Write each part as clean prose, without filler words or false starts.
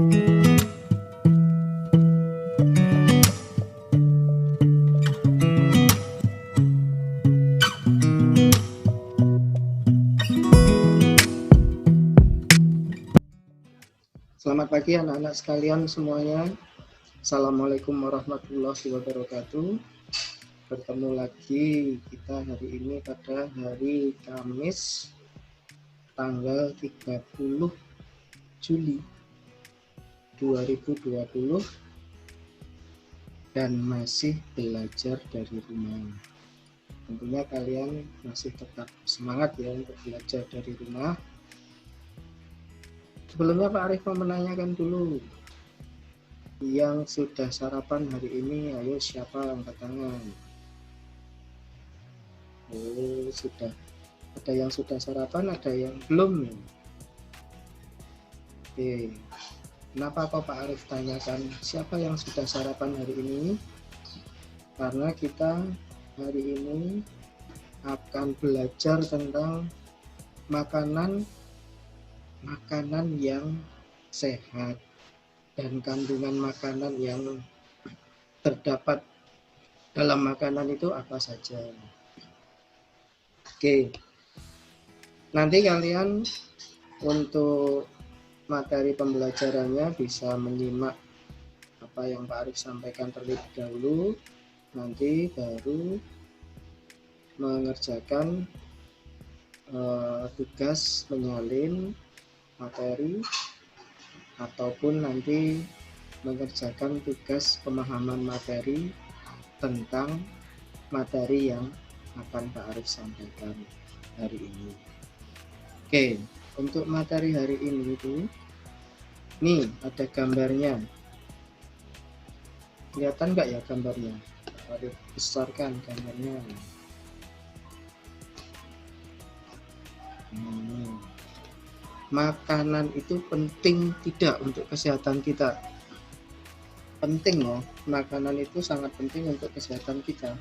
Selamat pagi anak-anak sekalian semuanya. Assalamualaikum warahmatullahi wabarakatuh. Bertemu lagi kita hari ini pada hari Kamis tanggal 30 Juli 2020 dan masih belajar dari rumah. Tentunya kalian masih tetap semangat ya untuk belajar dari rumah. Sebelumnya Pak Arif mau menanyakan dulu, yang sudah sarapan hari ini, ayo siapa angkat tangan? Oh, sudah. Ada yang sudah sarapan, ada yang belum. Oke. Kenapa kok Pak Arif tanyakan siapa yang sudah sarapan hari ini? Karena kita hari ini akan belajar tentang makanan yang sehat dan kandungan makanan yang terdapat dalam makanan itu apa saja. Oke. Nanti kalian untuk materi pembelajarannya bisa menyimak apa yang Pak Arif sampaikan terlebih dahulu, nanti baru mengerjakan tugas menyalin materi ataupun nanti mengerjakan tugas pemahaman materi tentang materi yang akan Pak Arif sampaikan hari ini. Oke, untuk materi hari ini itu, nih ada gambarnya. Kelihatan nggak ya gambarnya? Pak Arif besarkan gambarnya. Makanan itu penting tidak untuk kesehatan kita? Penting loh, makanan itu sangat penting untuk kesehatan kita.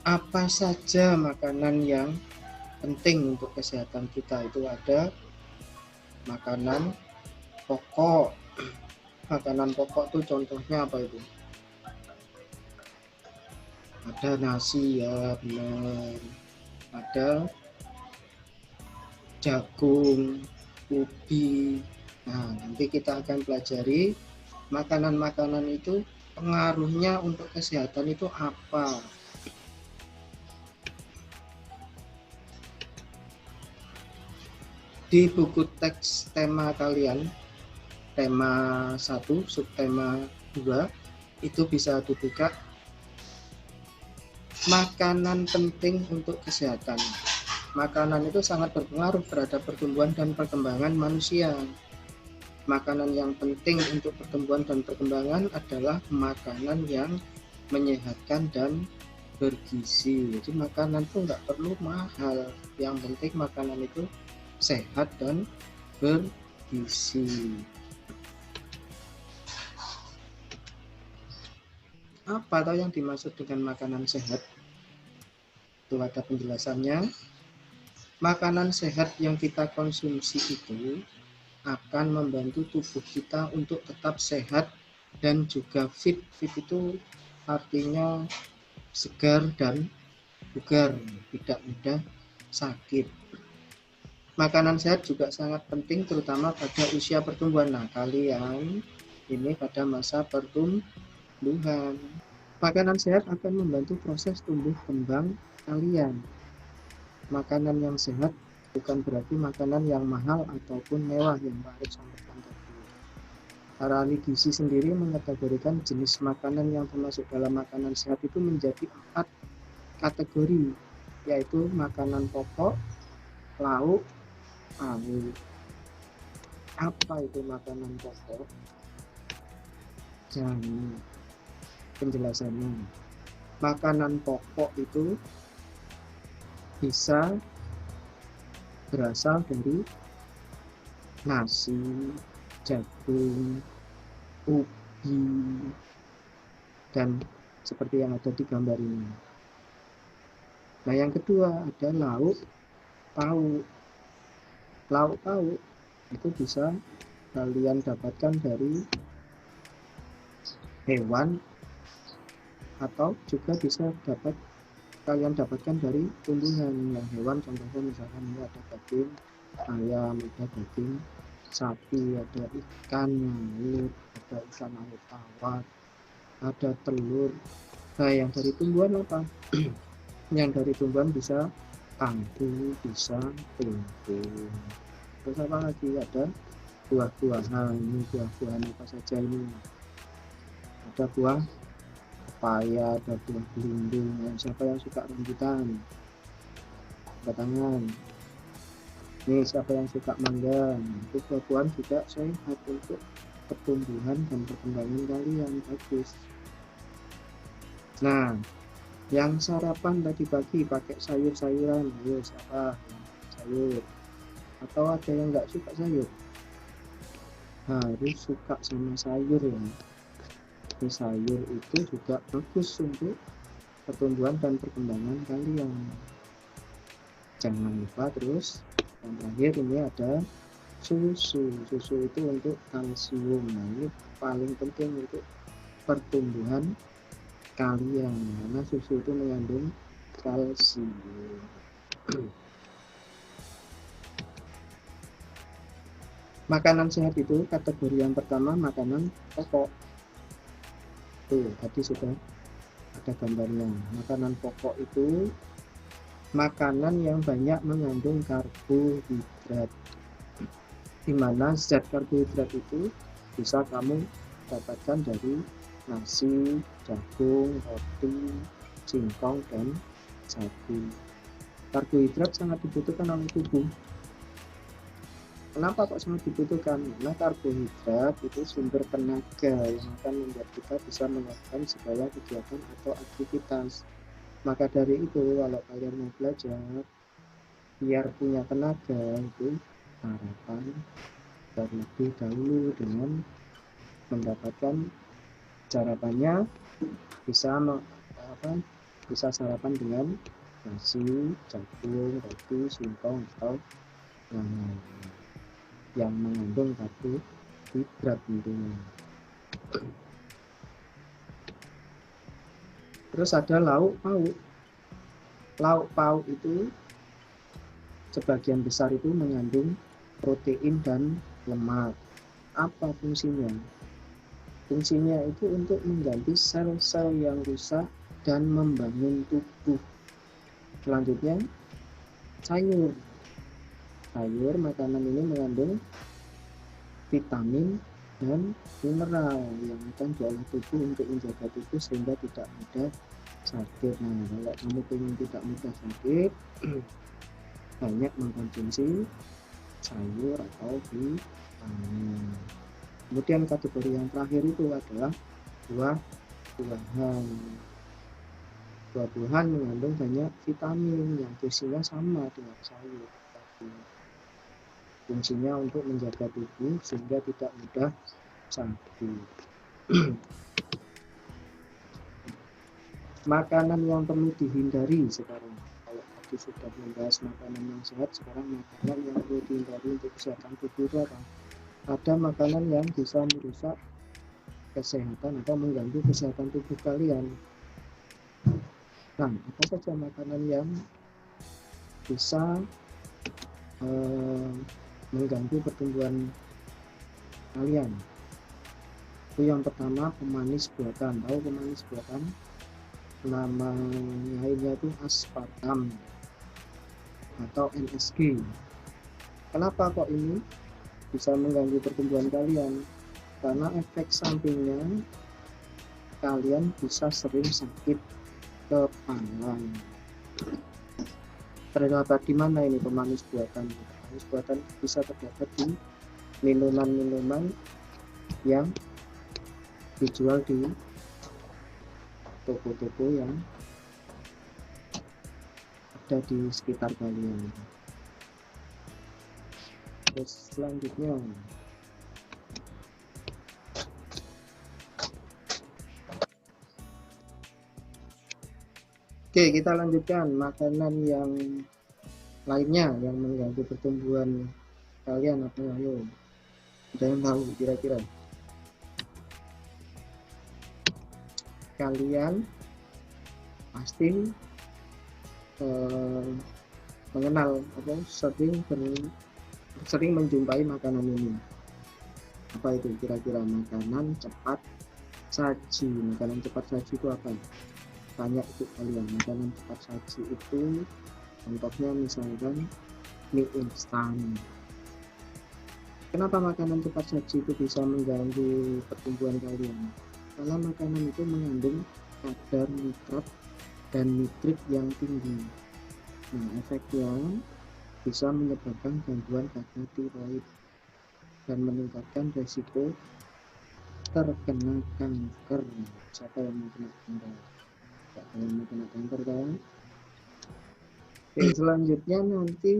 Apa saja makanan yang penting untuk kesehatan kita? Itu ada makanan pokok. Makanan pokok tuh contohnya apa itu? Ada nasi ya, benar. Ada jagung, ubi. Nah, nanti kita akan pelajari makanan-makanan itu pengaruhnya untuk kesehatan itu apa. Di buku teks tema kalian, tema 1, subtema 2, itu bisa dibuka makanan penting untuk kesehatan. Makanan itu sangat berpengaruh terhadap pertumbuhan dan perkembangan manusia. Makanan yang penting untuk pertumbuhan dan perkembangan adalah makanan yang menyehatkan dan bergizi. Jadi makanan itu nggak perlu mahal, yang penting makanan itu sehat dan bergizi. Apa tahu yang dimaksud dengan makanan sehat? Itu ada penjelasannya. Makanan sehat yang kita konsumsi itu akan membantu tubuh kita untuk tetap sehat dan juga fit. Fit itu artinya segar dan bugar, tidak mudah sakit. Makanan sehat juga sangat penting terutama pada usia pertumbuhan. Nah, kalian ini pada masa pertumbuhan. Makanan sehat akan membantu proses tumbuh kembang kalian. Makanan yang sehat bukan berarti makanan yang mahal ataupun mewah yang Pak Arif sampaikan tadi. Para ahli gizi sendiri mengkategorikan jenis makanan yang termasuk dalam makanan sehat itu menjadi 4 kategori, yaitu makanan pokok, lauk, pauk. Apa itu makanan pokok? Jangan penjelasannya. Makanan pokok itu bisa berasal dari nasi, jagung, ubi, dan seperti yang ada di gambar ini. Nah, yang kedua ada lauk pauk. Lauk pauk itu bisa kalian dapatkan dari hewan atau juga bisa kalian dapatkan dari tumbuhan. Yang hewan contohnya misalkan ini ada daging ayam, ada daging sapi, ada ikan laut, ada ikan laut tawar, ada telur. Nah, yang dari tumbuhan apa? Yang dari tumbuhan bisa kangkung, bisa tempe. Terus apa lagi? Ada buah-buahan. Ini buah-buahan apa saja ini? Ada buah pepaya, ada buah belimbing. Siapa yang suka rambutan? Batangan. Nih, siapa yang suka mangga? Itu buah-buahan juga sehat untuk pertumbuhan dan perkembangan kalian, bagus. Nah, yang sarapan tadi pagi pakai sayur-sayuran, ayo siapa sayur? Atau ada yang nggak suka sayur? Harus suka sama sayur ya. Ini sayur itu juga bagus untuk pertumbuhan dan perkembangan kalian. Jangan lupa terus yang terakhir ini ada susu. Susu itu untuk kalsium. Nah, ini paling penting untuk pertumbuhan kalian karena susu itu mengandung kalsium. Makanan sehat itu kategori yang pertama makanan pokok. Tuh, tadi sudah ada gambarnya. Makanan pokok itu makanan yang banyak mengandung karbohidrat, di mana zat karbohidrat itu bisa kamu dapatkan dari nasi, jagung, roti, singkong, dan sagu. Karbohidrat sangat dibutuhkan oleh tubuh. Kenapa kok sangat dibutuhkan? Karena karbohidrat itu sumber tenaga yang akan membuat kita bisa melakukan segala kegiatan atau aktivitas. Maka dari itu, kalau kalian mau belajar, biar punya tenaga, itu sarapan terlebih dahulu dengan mendapatkan sarapannya bisa sarapan dengan nasi, jagung, roti, singkong, atau yang mengandung karbohidrat tentunya. Terus ada lauk pauk. Lauk pauk itu sebagian besar itu mengandung protein dan lemak. Apa fungsinya? Fungsinya itu untuk mengganti sel-sel yang rusak dan membangun tubuh. Selanjutnya, sayur. Sayur, makanan ini mengandung vitamin dan mineral yang akan diolah tubuh untuk menjaga tubuh sehingga tidak mudah sakit. Nah, kalau kamu ingin tidak mudah sakit, banyak mengkonsumsi sayur atau vitamin. Kemudian kategori yang terakhir itu adalah buah-buahan. Buah-buahan mengandung banyak vitamin yang fungsinya sama dengan sayur. Fungsinya untuk menjaga tubuh sehingga tidak mudah sakit. Makanan yang perlu dihindari sekarang. Kalau tadi sudah membahas makanan yang sehat, sekarang makanan yang perlu dihindari untuk kesehatan tubuh itu apa? Ada makanan yang bisa merusak kesehatan atau mengganggu kesehatan tubuh kalian. Nah, apa saja makanan yang bisa mengganggu pertumbuhan kalian? Itu yang pertama pemanis buatan. Tahu pemanis buatan? Nama lainnya itu aspartam atau MSG. Kenapa kok ini bisa mengganggu pertumbuhan kalian? Karena efek sampingnya kalian bisa sering sakit kepala. Terdapat di mana ini pemanis buatan? Pemanis buatan bisa terdapat di minuman-minuman yang dijual di toko-toko yang ada di sekitar kalian. Terus selanjutnya, oke, kita lanjutkan makanan yang lainnya yang mengganggu pertumbuhan kalian. Apa ayo? Ada yang tahu kira-kira? Kalian pasti mengenal atau sering menjumpai makanan ini. Apa itu kira-kira? Makanan cepat saji. Makanan cepat saji itu apa? Tanya itu kalian. Makanan cepat saji itu contohnya misalkan mie instan. Kenapa makanan cepat saji itu bisa mengganggu pertumbuhan kalian? Karena makanan itu mengandung kadar nitrat dan nitrit yang tinggi. Nah, efeknya bisa menyebabkan gangguan pada tiroid dan meningkatkan resiko terkena kanker. Siapa yang mau kena kanker? Siapa yang mau kena kanker kan? Oke, selanjutnya nanti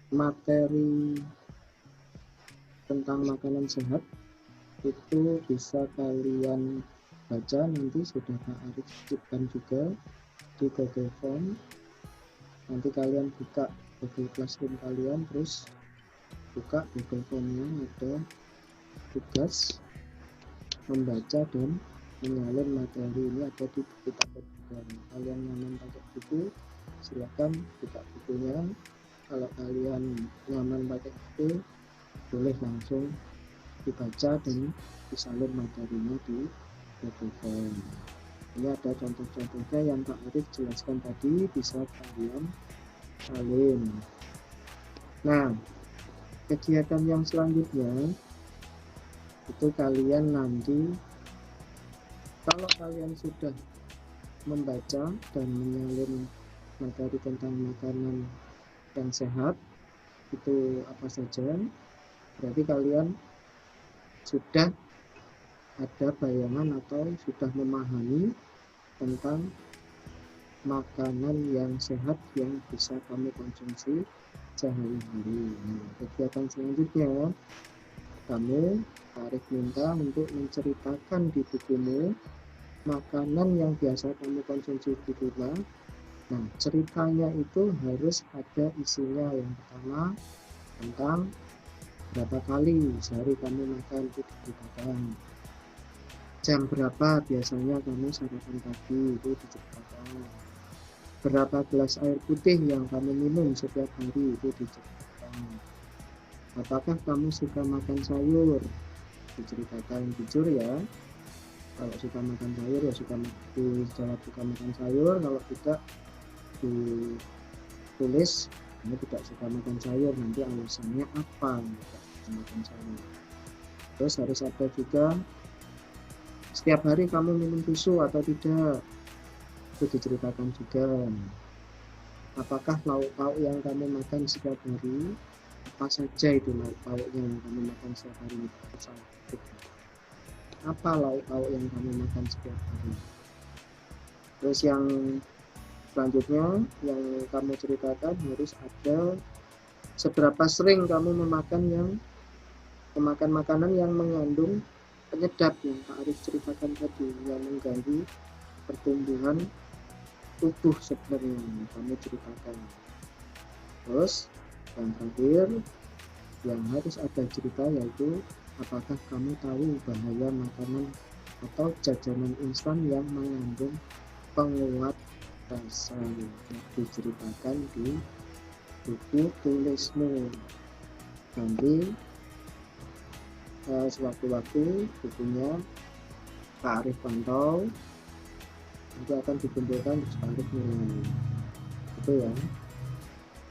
materi tentang makanan sehat itu bisa kalian baca, nanti sudah Pak Arif ciptakan juga di Google Form. Nanti kalian buka Google Classroom kalian, terus buka Google Formnya, ada tugas membaca dan menyalin materi ini, ada di buku tablet juga. Kalian nyaman pakai buku, silakan buka bukunya. Kalau kalian nyaman pakai buku, boleh langsung dibaca dan disalin materinya di Google Form. Ini ada contoh-contohnya yang Pak Arif jelaskan tadi, bisa kalian salin. Nah, kegiatan yang selanjutnya itu kalian nanti, kalau kalian sudah membaca dan menyalin materi tentang makanan yang sehat itu apa saja, berarti kalian sudah ada bayangan atau sudah memahami tentang makanan yang sehat yang bisa kamu konsumsi sehari-hari. Nah, kegiatan selanjutnya, kamu Arif minta untuk menceritakan di bukumu makanan yang biasa kamu konsumsi di rumah. Nah, ceritanya itu harus ada isinya. Yang pertama, tentang berapa kali sehari kamu makan, itu diceritakan. Jam berapa biasanya kamu sarapan pagi, itu diceritakan. Berapa gelas air putih yang kamu minum setiap hari, itu diceritakan. Apakah kamu suka makan sayur, diceritakan. Jujur ya, kalau suka makan sayur ya dijawab suka makan sayur, kalau tidak ditulis kamu tidak suka makan sayur, nanti alasannya apa tidak suka makan sayur. Terus harus ada juga setiap hari kamu minum susu atau tidak, itu diceritakan juga. Apakah lauk-lauk yang kamu makan setiap hari, apa saja itu lauk-lauknya yang kamu makan setiap hari, apa lauk-lauk yang kamu makan setiap hari. Terus yang selanjutnya yang kamu ceritakan harus ada seberapa sering kamu memakan makanan yang mengandung penyedap yang Pak Arif ceritakan tadi, yang mengganggu pertumbuhan tubuh sebenarnya, kamu ceritakan. Terus yang terakhir yang harus ada cerita, yaitu apakah kamu tahu bahaya makanan atau jajanan instan yang mengandung penguat rasa, diceritakan di buku tulismu. Nanti sewaktu-waktu bukunya Pak Arif pantau, nanti akan dikumpulkan terus Pak Arif nilai, itu ya.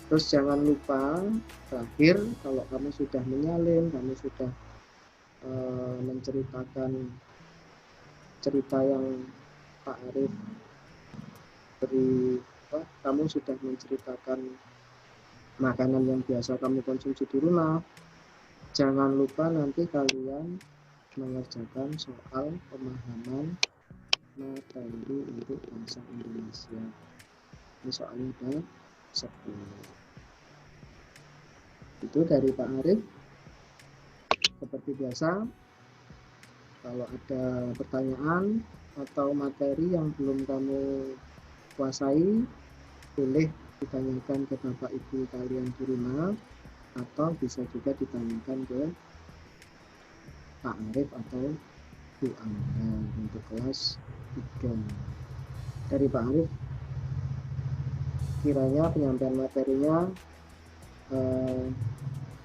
Terus jangan lupa terakhir, kalau kamu sudah menyalin, kamu sudah menceritakan cerita yang Pak Arif beri, kamu sudah menceritakan makanan yang biasa kamu konsumsi di rumah, jangan lupa nanti kalian mengerjakan soal pemahaman materi untuk bahasa Indonesia. Ini soalnya ada 10. Itu dari Pak Arif. Seperti biasa, kalau ada pertanyaan atau materi yang belum kamu kuasai, boleh ditanyakan ke Bapak Ibu kalian di rumah. atau bisa juga ditanyakan ke Pak Arif atau Bu Anda untuk kelas 3. Dari Pak Arif, kiranya penyampaian materinya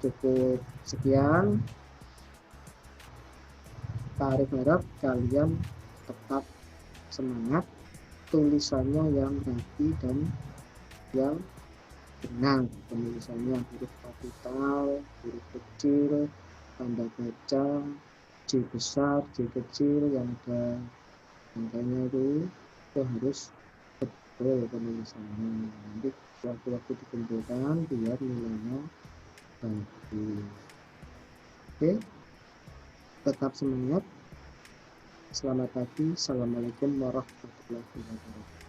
cukup sekian. Pak Arif harap kalian tetap semangat, tulisannya yang rapi dan yang benar, penulisannya huruf kapital, huruf kecil, tanda baca, J besar, J kecil, yang ada angkanya itu harus betul penulisannya. Nanti waktu-waktu dikumpulkan biar nilainya bagus. Oke, tetap semangat. Selamat pagi. Assalamualaikum warahmatullahi wabarakatuh.